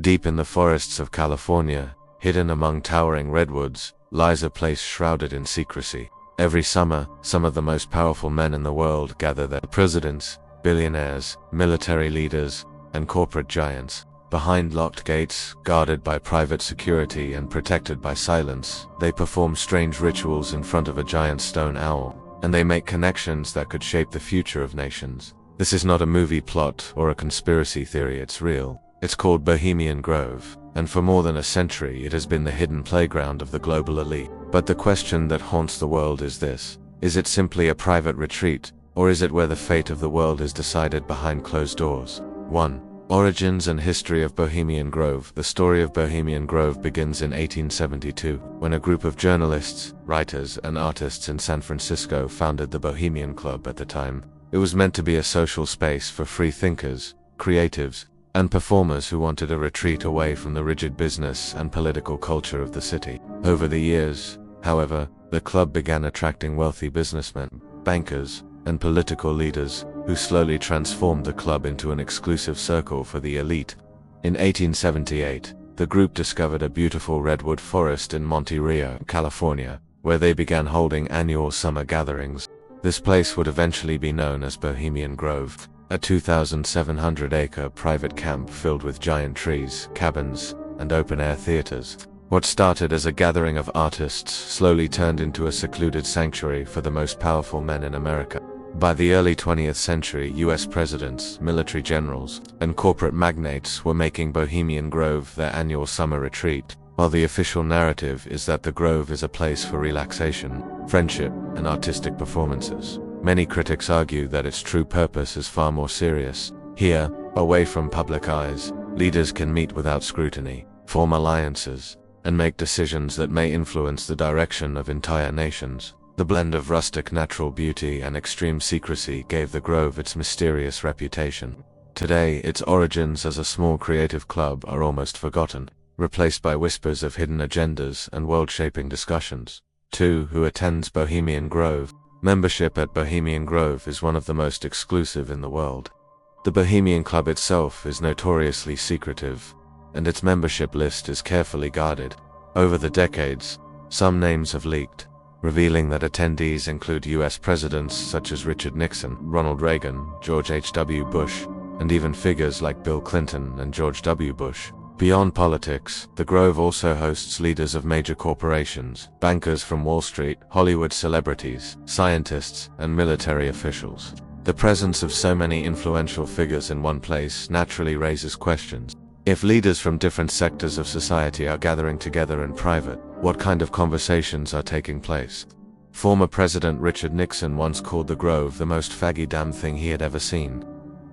Deep in the forests of California, hidden among towering redwoods, lies a place shrouded in secrecy. Every summer, some of the most powerful men in the world gather there. Presidents, billionaires, military leaders, and corporate giants. Behind locked gates, guarded by private security and protected by silence, they perform strange rituals in front of a giant stone owl, and they make connections that could shape the future of nations. This is not a movie plot or a conspiracy theory, it's real. It's called Bohemian Grove, and for more than a century it has been the hidden playground of the global elite. But the question that haunts the world is this: is it simply a private retreat, or is it where the fate of the world is decided behind closed doors? 1. Origins and history of Bohemian Grove. The story of Bohemian Grove begins in 1872, when a group of journalists, writers, and artists in San Francisco founded the Bohemian Club. At the time, it was meant to be a social space for free thinkers, creatives, and performers who wanted a retreat away from the rigid business and political culture of the city. Over the years, however, the club began attracting wealthy businessmen, bankers, and political leaders, who slowly transformed the club into an exclusive circle for the elite. In 1878, the group discovered a beautiful redwood forest in Monte Rio, California, where they began holding annual summer gatherings. This place would eventually be known as Bohemian Grove, a 2,700-acre private camp filled with giant trees, cabins, and open-air theaters. What started as a gathering of artists slowly turned into a secluded sanctuary for the most powerful men in America. By the early 20th century, US presidents, military generals, and corporate magnates were making Bohemian Grove their annual summer retreat, while the official narrative is that the Grove is a place for relaxation, friendship, and artistic performances. Many critics argue that its true purpose is far more serious. Here, away from public eyes, leaders can meet without scrutiny, form alliances, and make decisions that may influence the direction of entire nations. The blend of rustic natural beauty and extreme secrecy gave the Grove its mysterious reputation. Today, its origins as a small creative club are almost forgotten, replaced by whispers of hidden agendas and world-shaping discussions. 2. Who attends Bohemian Grove? Membership at Bohemian Grove is one of the most exclusive in the world. The Bohemian Club itself is notoriously secretive, and its membership list is carefully guarded. Over the decades, some names have leaked, revealing that attendees include US presidents such as Richard Nixon, Ronald Reagan, George H.W. Bush, and even figures like Bill Clinton and George W. Bush. Beyond politics, the Grove also hosts leaders of major corporations, bankers from Wall Street, Hollywood celebrities, scientists, and military officials. The presence of so many influential figures in one place naturally raises questions. If leaders from different sectors of society are gathering together in private, what kind of conversations are taking place? Former President Richard Nixon once called the Grove the most faggy damn thing he had ever seen.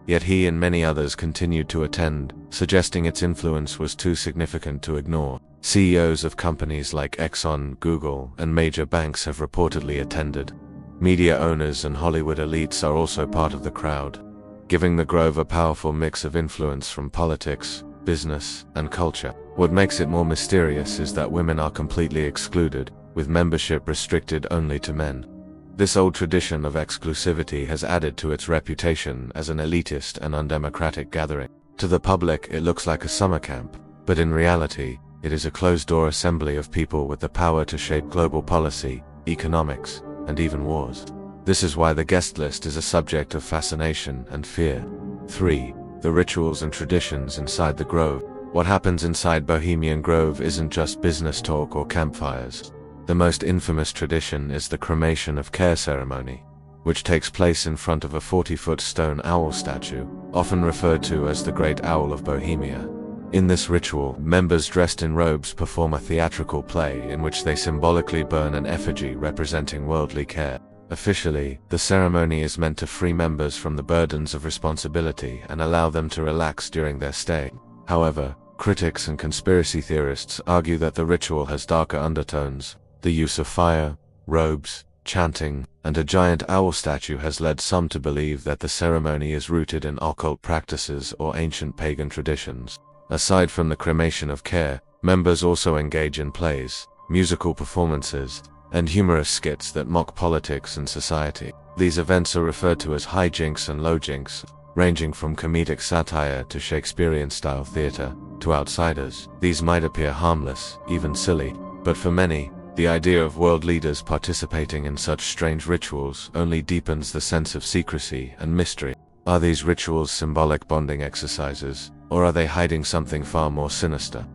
Yet he and many others continued to attend, suggesting its influence was too significant to ignore. CEOs of companies like Exxon, Google, and major banks have reportedly attended. Media owners and Hollywood elites are also part of the crowd, giving the Grove a powerful mix of influence from politics, business, and culture. What makes it more mysterious is that women are completely excluded, with membership restricted only to men. This old tradition of exclusivity has added to its reputation as an elitist and undemocratic gathering. To the public, it looks like a summer camp, but in reality, it is a closed-door assembly of people with the power to shape global policy, economics, and even wars. This is why the guest list is a subject of fascination and fear. 3. The rituals and traditions inside the Grove. What happens inside Bohemian Grove isn't just business talk or campfires. The most infamous tradition is the Cremation of Care ceremony, which takes place in front of a 40-foot stone owl statue, often referred to as the Great Owl of Bohemia. In this ritual, members dressed in robes perform a theatrical play in which they symbolically burn an effigy representing worldly care. Officially, the ceremony is meant to free members from the burdens of responsibility and allow them to relax during their stay. However, critics and conspiracy theorists argue that the ritual has darker undertones. The use of fire, robes, chanting, and a giant owl statue has led some to believe that the ceremony is rooted in occult practices or ancient pagan traditions. Aside from the Cremation of Care, members also engage in plays, musical performances, and humorous skits that mock politics and society. These events are referred to as high jinks and low jinks, ranging from comedic satire to Shakespearean-style theater. To outsiders, these might appear harmless, even silly, but for many, the idea of world leaders participating in such strange rituals only deepens the sense of secrecy and mystery. Are these rituals symbolic bonding exercises, or are they hiding something far more sinister?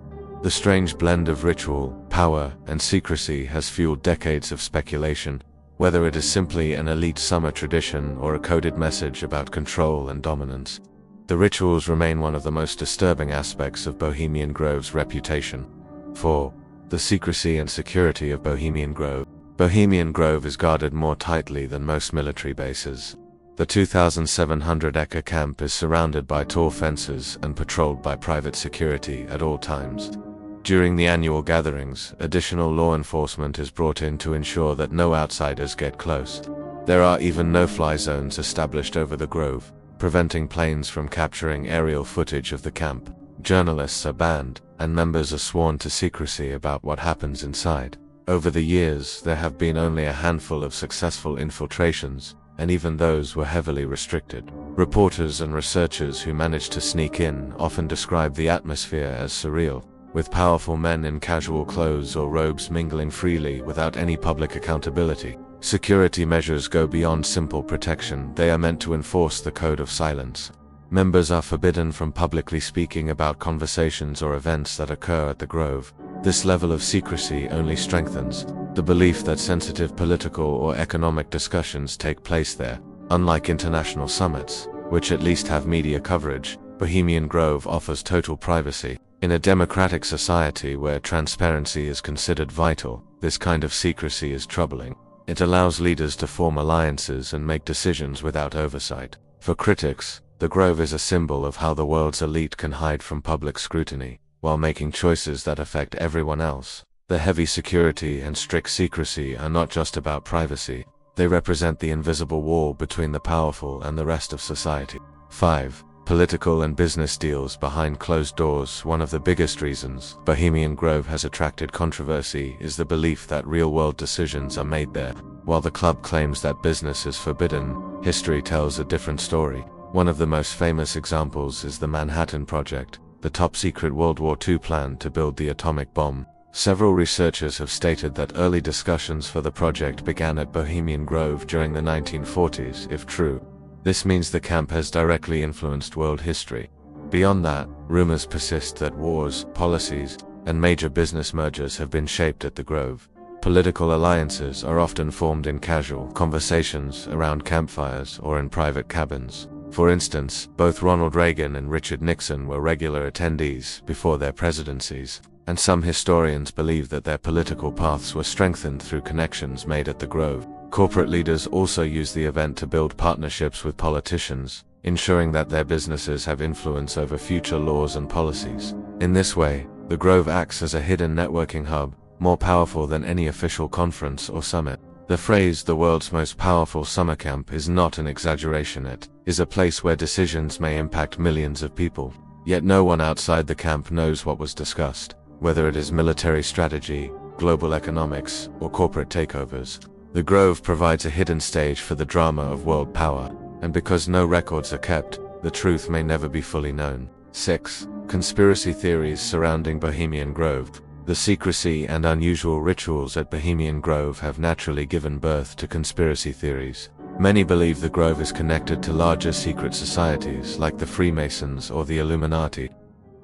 The strange blend of ritual, power, and secrecy has fueled decades of speculation, whether it is simply an elite summer tradition or a coded message about control and dominance. The rituals remain one of the most disturbing aspects of Bohemian Grove's reputation. 4. The secrecy and security of Bohemian Grove. Bohemian Grove is guarded more tightly than most military bases. The 2,700-acre camp is surrounded by tall fences and patrolled by private security at all times. During the annual gatherings, additional law enforcement is brought in to ensure that no outsiders get close. There are even no-fly zones established over the grove, preventing planes from capturing aerial footage of the camp. Journalists are banned, and members are sworn to secrecy about what happens inside. Over the years, there have been only a handful of successful infiltrations, and even those were heavily restricted. Reporters and researchers who managed to sneak in often describe the atmosphere as surreal, with powerful men in casual clothes or robes mingling freely without any public accountability. Security measures go beyond simple protection. They are meant to enforce the code of silence. Members are forbidden from publicly speaking about conversations or events that occur at the Grove. This level of secrecy only strengthens the belief that sensitive political or economic discussions take place there. Unlike international summits, which at least have media coverage, Bohemian Grove offers total privacy. In a democratic society where transparency is considered vital, this kind of secrecy is troubling. It allows leaders to form alliances and make decisions without oversight. For critics, the Grove is a symbol of how the world's elite can hide from public scrutiny, while making choices that affect everyone else. The heavy security and strict secrecy are not just about privacy, they represent the invisible wall between the powerful and the rest of society. 5. Political and business deals behind closed doors. One of the biggest reasons Bohemian Grove has attracted controversy is the belief that real-world decisions are made there. While the club claims that business is forbidden, history tells a different story. One of the most famous examples is the Manhattan Project, the top-secret World War II plan to build the atomic bomb. Several researchers have stated that early discussions for the project began at Bohemian Grove during the 1940s, if true. This means the camp has directly influenced world history. Beyond that, rumors persist that wars, policies, and major business mergers have been shaped at the Grove. Political alliances are often formed in casual conversations around campfires or in private cabins. For instance, both Ronald Reagan and Richard Nixon were regular attendees before their presidencies, and some historians believe that their political paths were strengthened through connections made at the Grove. Corporate leaders also use the event to build partnerships with politicians, ensuring that their businesses have influence over future laws and policies. In this way, the Grove acts as a hidden networking hub, more powerful than any official conference or summit. The phrase "the world's most powerful summer camp" is not an exaggeration. It is a place where decisions may impact millions of people. Yet no one outside the camp knows what was discussed, whether it is military strategy, global economics, or corporate takeovers. The Grove provides a hidden stage for the drama of world power, and because no records are kept, the truth may never be fully known. 6. Conspiracy theories surrounding Bohemian Grove. The secrecy and unusual rituals at Bohemian Grove have naturally given birth to conspiracy theories. Many believe the Grove is connected to larger secret societies like the Freemasons or the Illuminati.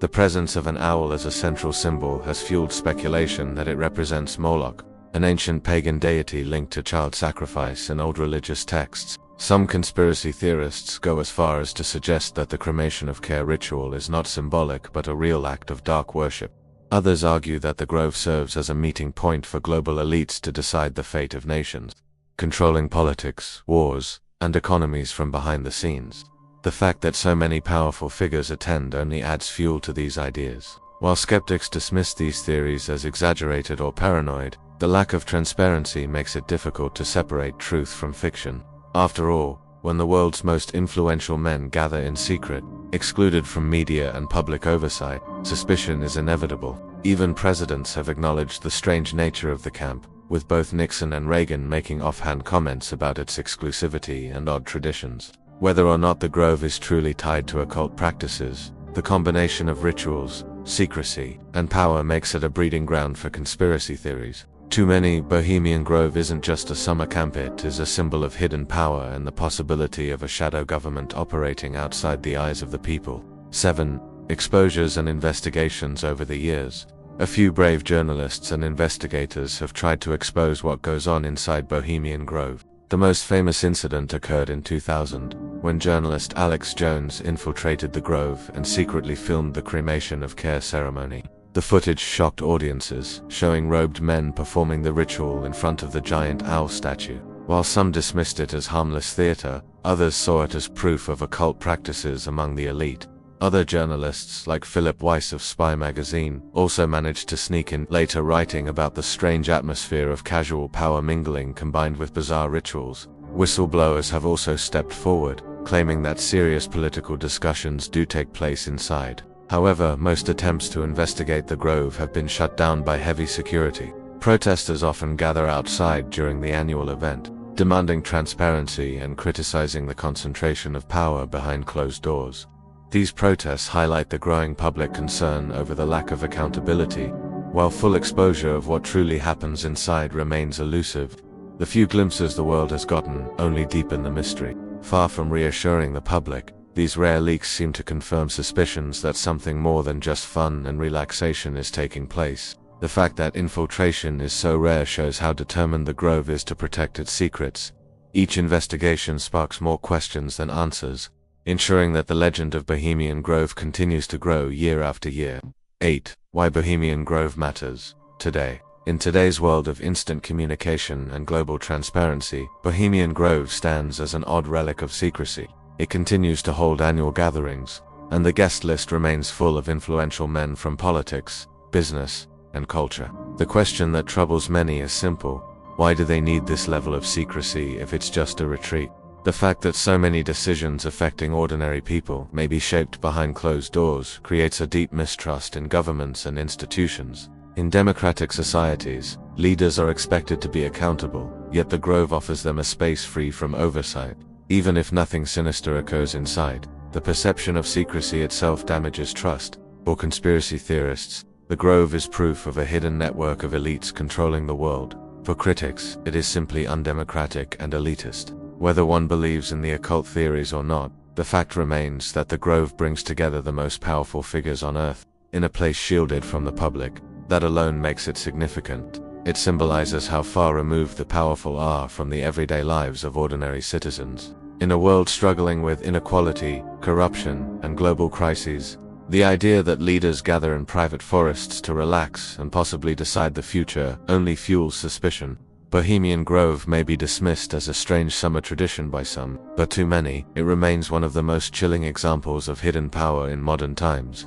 The presence of an owl as a central symbol has fueled speculation that it represents Moloch, an ancient pagan deity linked to child sacrifice in old religious texts. Some conspiracy theorists go as far as to suggest that the Cremation of Care ritual is not symbolic but a real act of dark worship. Others argue that the Grove serves as a meeting point for global elites to decide the fate of nations, controlling politics, wars, and economies from behind the scenes. The fact that so many powerful figures attend only adds fuel to these ideas. While skeptics dismiss these theories as exaggerated or paranoid, the lack of transparency makes it difficult to separate truth from fiction. After all, when the world's most influential men gather in secret, excluded from media and public oversight, suspicion is inevitable. Even presidents have acknowledged the strange nature of the camp, with both Nixon and Reagan making offhand comments about its exclusivity and odd traditions. Whether or not the grove is truly tied to occult practices, the combination of rituals, secrecy, and power makes it a breeding ground for conspiracy theories. To many, Bohemian Grove isn't just a summer camp, it is a symbol of hidden power and the possibility of a shadow government operating outside the eyes of the people. 7. Exposures and investigations. Over the years, a few brave journalists and investigators have tried to expose what goes on inside Bohemian Grove. The most famous incident occurred in 2000, when journalist Alex Jones infiltrated the grove and secretly filmed the Cremation of Care ceremony. The footage shocked audiences, showing robed men performing the ritual in front of the giant owl statue. While some dismissed it as harmless theater, others saw it as proof of occult practices among the elite. Other journalists, like Philip Weiss of Spy magazine, also managed to sneak in, later writing about the strange atmosphere of casual power mingling combined with bizarre rituals. Whistleblowers have also stepped forward, claiming that serious political discussions do take place inside. However, most attempts to investigate the grove have been shut down by heavy security. Protesters often gather outside during the annual event, demanding transparency and criticizing the concentration of power behind closed doors. These protests highlight the growing public concern over the lack of accountability, while full exposure of what truly happens inside remains elusive. The few glimpses the world has gotten only deepen the mystery. Far from reassuring the public, these rare leaks seem to confirm suspicions that something more than just fun and relaxation is taking place. The fact that infiltration is so rare shows how determined the grove is to protect its secrets. Each investigation sparks more questions than answers, ensuring that the legend of Bohemian Grove continues to grow year after year. 8. Why Bohemian Grove matters today. In today's world of instant communication and global transparency, Bohemian Grove stands as an odd relic of secrecy. It continues to hold annual gatherings, and the guest list remains full of influential men from politics, business, and culture. The question that troubles many is simple: why do they need this level of secrecy if it's just a retreat? The fact that so many decisions affecting ordinary people may be shaped behind closed doors creates a deep mistrust in governments and institutions. In democratic societies, leaders are expected to be accountable, yet the grove offers them a space free from oversight. Even if nothing sinister occurs inside, the perception of secrecy itself damages trust. For conspiracy theorists, the grove is proof of a hidden network of elites controlling the world. For critics, it is simply undemocratic and elitist. Whether one believes in the occult theories or not, the fact remains that the grove brings together the most powerful figures on Earth, in a place shielded from the public. That alone makes it significant. It symbolizes how far removed the powerful are from the everyday lives of ordinary citizens. In a world struggling with inequality, corruption, and global crises, the idea that leaders gather in private forests to relax and possibly decide the future only fuels suspicion. Bohemian Grove may be dismissed as a strange summer tradition by some, but to many, it remains one of the most chilling examples of hidden power in modern times.